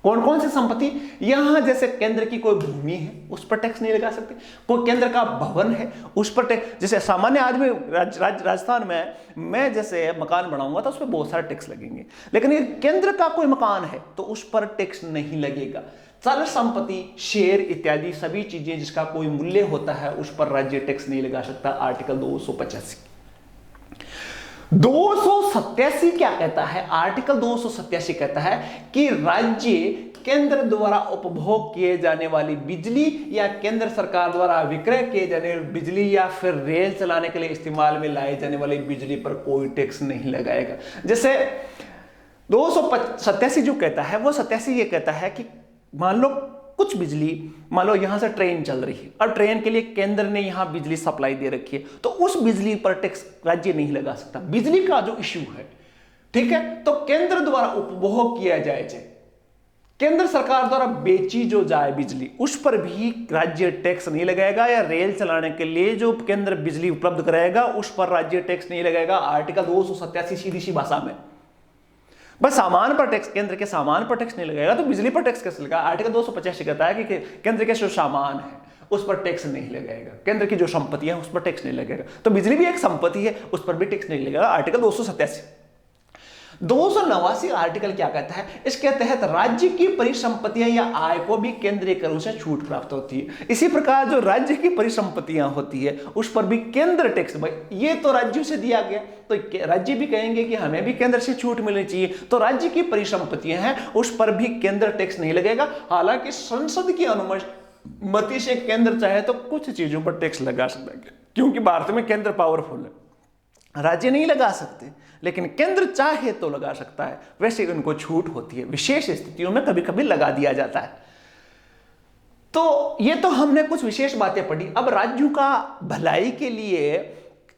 कौन कौन सी संपत्ति? यहां जैसे केंद्र की कोई भूमि है उस पर टैक्स नहीं लगा सकते, कोई केंद्र का भवन है उस पर टैक्स, जैसे सामान्य आदमी राजस्थान में मैं जैसे मकान बनाऊंगा तो उस पर बहुत सारे टैक्स लगेंगे, लेकिन ये केंद्र का कोई मकान है तो उस पर टैक्स नहीं लगेगा। चल संपत्ति, शेयर इत्यादि सभी चीजें जिसका कोई मूल्य होता है उस पर राज्य टैक्स नहीं लगा सकता। आर्टिकल 287 क्या कहता है? आर्टिकल 287 कहता है कि राज्य केंद्र द्वारा उपभोग किए जाने वाली बिजली या केंद्र सरकार द्वारा विक्रय किए जाने वाली बिजली या फिर रेल चलाने के लिए इस्तेमाल में लाई जाने वाली बिजली पर कोई टैक्स नहीं लगाएगा। जैसे 287 जो कहता है वो 87 ये कहता है कि मान लो कुछ बिजली, मान लो यहां से ट्रेन चल रही है और ट्रेन के लिए केंद्र ने यहां बिजली सप्लाई दे रखी है तो उस बिजली पर टैक्स राज्य नहीं लगा सकता। बिजली का जो इश्यू है, ठीक है, तो केंद्र द्वारा उपभोग किया जाए, केंद्र सरकार द्वारा बेची जो जाए बिजली उस पर भी राज्य टैक्स नहीं लगाएगा, या रेल चलाने के लिए जो केंद्र बिजली उपलब्ध कराएगा उस पर राज्य टैक्स नहीं लगाएगा। आर्टिकल 287 सीधी सी भाषा में बस सामान पर टैक्स, केंद्र के सामान पर टैक्स नहीं लगेगा तो बिजली पर टैक्स कैसे लगेगा? आर्टिकल 285 कहता है कि केंद्र के जो सामान है उस पर टैक्स नहीं लगेगा, केंद्र की जो संपत्ति है उस पर टैक्स नहीं लगेगा। तो बिजली भी एक संपत्ति है, उस पर भी टैक्स नहीं लगेगा। आर्टिकल 287। 289 आर्टिकल क्या कहता है? इसके तहत राज्य की परिसंपत्तियां या आय को भी केंद्रीय करों से छूट प्राप्त होती है। इसी प्रकार जो राज्य की परिसंपत्तियां होती है उस पर भी केंद्र टैक्स, भाई ये तो राज्यों से दिया गया, तो राज्य भी कहेंगे कि हमें भी केंद्र से छूट मिलनी चाहिए, तो राज्य की परिसंपत्तियां हैं उस पर भी केंद्र टैक्स नहीं लगेगा। हालांकि संसद की अनुमति से केंद्र चाहे तो कुछ चीजों पर टैक्स लगा सकता है, क्योंकि भारत में केंद्र पावरफुल है, राज्य नहीं लगा सकते, लेकिन केंद्र चाहे तो लगा सकता है। वैसे उनको छूट होती है, विशेष स्थितियों में कभी कभी लगा दिया जाता है। तो ये तो हमने कुछ विशेष बातें पढ़ी। अब राज्यों का भलाई के लिए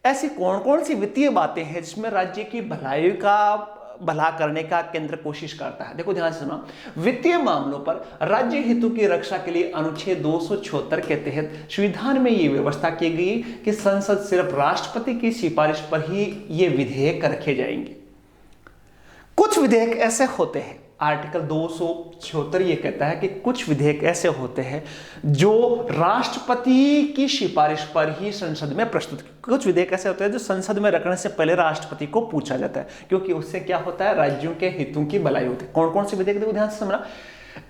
ऐसी कौन कौन सी वित्तीय बातें हैं जिसमें राज्य की भला करने का केंद्र कोशिश करता है? देखो ध्यान से सुनो, वित्तीय मामलों पर राज्य हितों की रक्षा के लिए अनुच्छेद 276 के तहत संविधान में यह व्यवस्था की गई कि संसद सिर्फ राष्ट्रपति की सिफारिश पर ही ये विधेयक रखे जाएंगे। कुछ विधेयक ऐसे होते हैं, आर्टिकल 276 ये कहता है कि कुछ विधेयक ऐसे होते हैं जो राष्ट्रपति की सिफारिश पर ही संसद में प्रस्तुत, कुछ विधेयक ऐसे होते हैं जो संसद में रखने से पहले राष्ट्रपति को पूछा जाता है, क्योंकि उससे क्या होता है, राज्यों के हितों की भलाई होती है। कौन कौन से विधेयक, देखो ध्यान से समझना।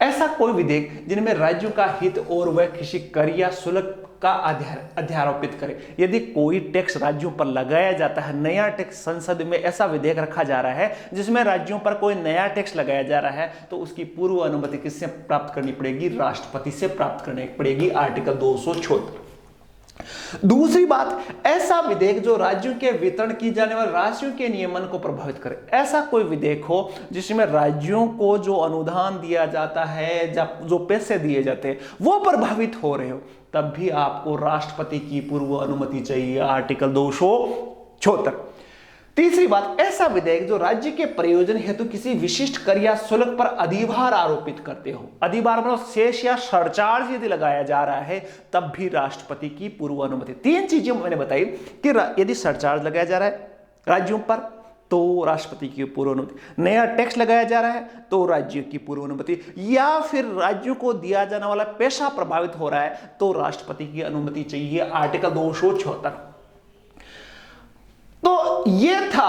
ऐसा कोई विधेयक जिनमें राज्यों का हित और वह किसी कर या शुल्क का अध्यारोपित करे। यदि कोई टैक्स राज्यों पर लगाया जाता है, नया टैक्स, संसद में ऐसा विधेयक रखा जा रहा है जिसमें राज्यों पर कोई नया टैक्स लगाया जा रहा है, तो उसकी पूर्व अनुमति किससे प्राप्त करनी पड़ेगी? राष्ट्रपति से प्राप्त करनी पड़ेगी, आर्टिकल 276। दूसरी बात, ऐसा विधेयक जो राज्यों के वितरण की जाने वाले राशियों के नियमन को प्रभावित करे। ऐसा कोई विधेयक हो जिसमें राज्यों को जो अनुदान दिया जाता है, जो पैसे दिए जाते हैं वो प्रभावित हो रहे हो, तब भी आपको राष्ट्रपति की पूर्व अनुमति चाहिए, आर्टिकल 276। तीसरी बात, ऐसा विधेयक जो राज्य के प्रयोजन हेतु किसी विशिष्ट कर या शुल्क पर अधिभार आरोपित करते हो, अधिभार मतलब शेष या सरचार्ज यदि लगाया जा रहा है, तब भी राष्ट्रपति की पूर्व अनुमति। तीन चीजें मैंने बताई कि यदि सरचार्ज लगाया जा रहा है राज्यों पर तो राष्ट्रपति की पूर्व अनुमति, नया टैक्स लगाया जा रहा है तो राज्य की पूर्व अनुमति, या फिर राज्यों को दिया जाने वाला पैसा प्रभावित हो रहा है तो राष्ट्रपति की अनुमति चाहिए, आर्टिकल 276। तो यह था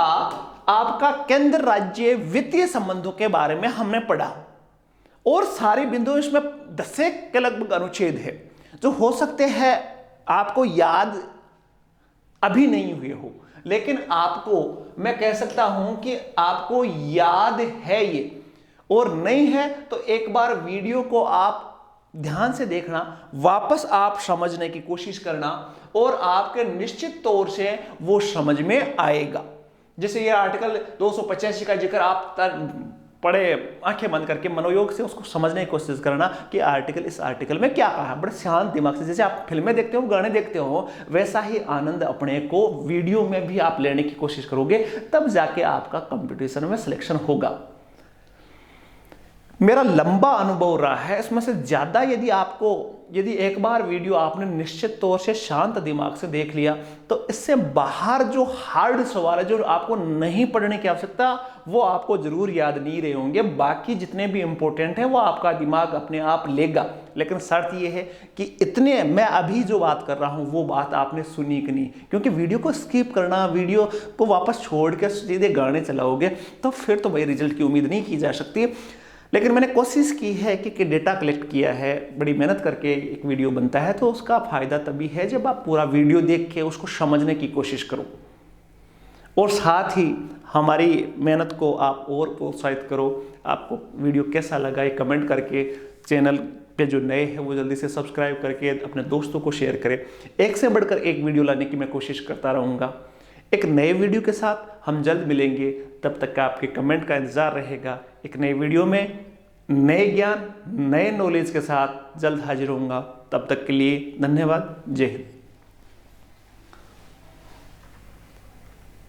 आपका केंद्र राज्य वित्तीय संबंधों के बारे में हमने पढ़ा, और सारे बिंदु इसमें 10 के लगभग अनुच्छेद है जो हो सकते हैं आपको याद अभी नहीं हुए हो, लेकिन आपको मैं कह सकता हूं कि आपको याद है ये, और नहीं है तो एक बार वीडियो को आप ध्यान से देखना, वापस आप समझने की कोशिश करना, और आपके निश्चित तौर से वो समझ में आएगा। जैसे ये आर्टिकल 285 का जिक्र आप पढ़े, आंखें बंद करके मनोयोग से उसको समझने की कोशिश करना कि इस आर्टिकल में क्या कहा, बड़े शांत दिमाग से। जैसे आप फिल्में देखते हो, गाने देखते हो, वैसा ही आनंद अपने को वीडियो में भी आप लेने की कोशिश करोगे, तब जाके आपका कंपटीशन में सिलेक्शन होगा। मेरा लंबा अनुभव रहा है, इसमें से ज्यादा यदि एक बार वीडियो आपने निश्चित तौर से शांत दिमाग से देख लिया, तो इससे बाहर जो हार्ड सवाल है, जो आपको नहीं पढ़ने की आवश्यकता, वो आपको जरूर याद नहीं रहे होंगे। बाकी जितने भी इंपॉर्टेंट है वो आपका दिमाग अपने आप लेगा, लेकिन शर्त ये है कि इतने मैं अभी जो बात कर रहा हूं वो बात आपने सुनी कि नहीं, क्योंकि वीडियो को स्किप करना, वीडियो को वापस छोड़ के सीधे गाने चलाओगे तो फिर तो भाई रिजल्ट की उम्मीद नहीं की जा सकती। लेकिन मैंने कोशिश की है कि डेटा कलेक्ट किया है, बड़ी मेहनत करके एक वीडियो बनता है, तो उसका फायदा तभी है जब आप पूरा वीडियो देख के उसको समझने की कोशिश करो, और साथ ही हमारी मेहनत को आप और प्रोत्साहित करो। आपको वीडियो कैसा लगा ये कमेंट करके, चैनल पे जो नए हैं वो जल्दी से सब्सक्राइब करके अपने दोस्तों को शेयर करें। एक से बढ़कर एक वीडियो लाने की मैं कोशिश करता रहूँगा। एक नए वीडियो के साथ हम जल्द मिलेंगे, तब तक का आपके कमेंट का इंतजार रहेगा। एक नए वीडियो में नए ज्ञान, नए नॉलेज के साथ जल्द हाजिर होऊंगा। तब तक के लिए धन्यवाद। जय हिंद।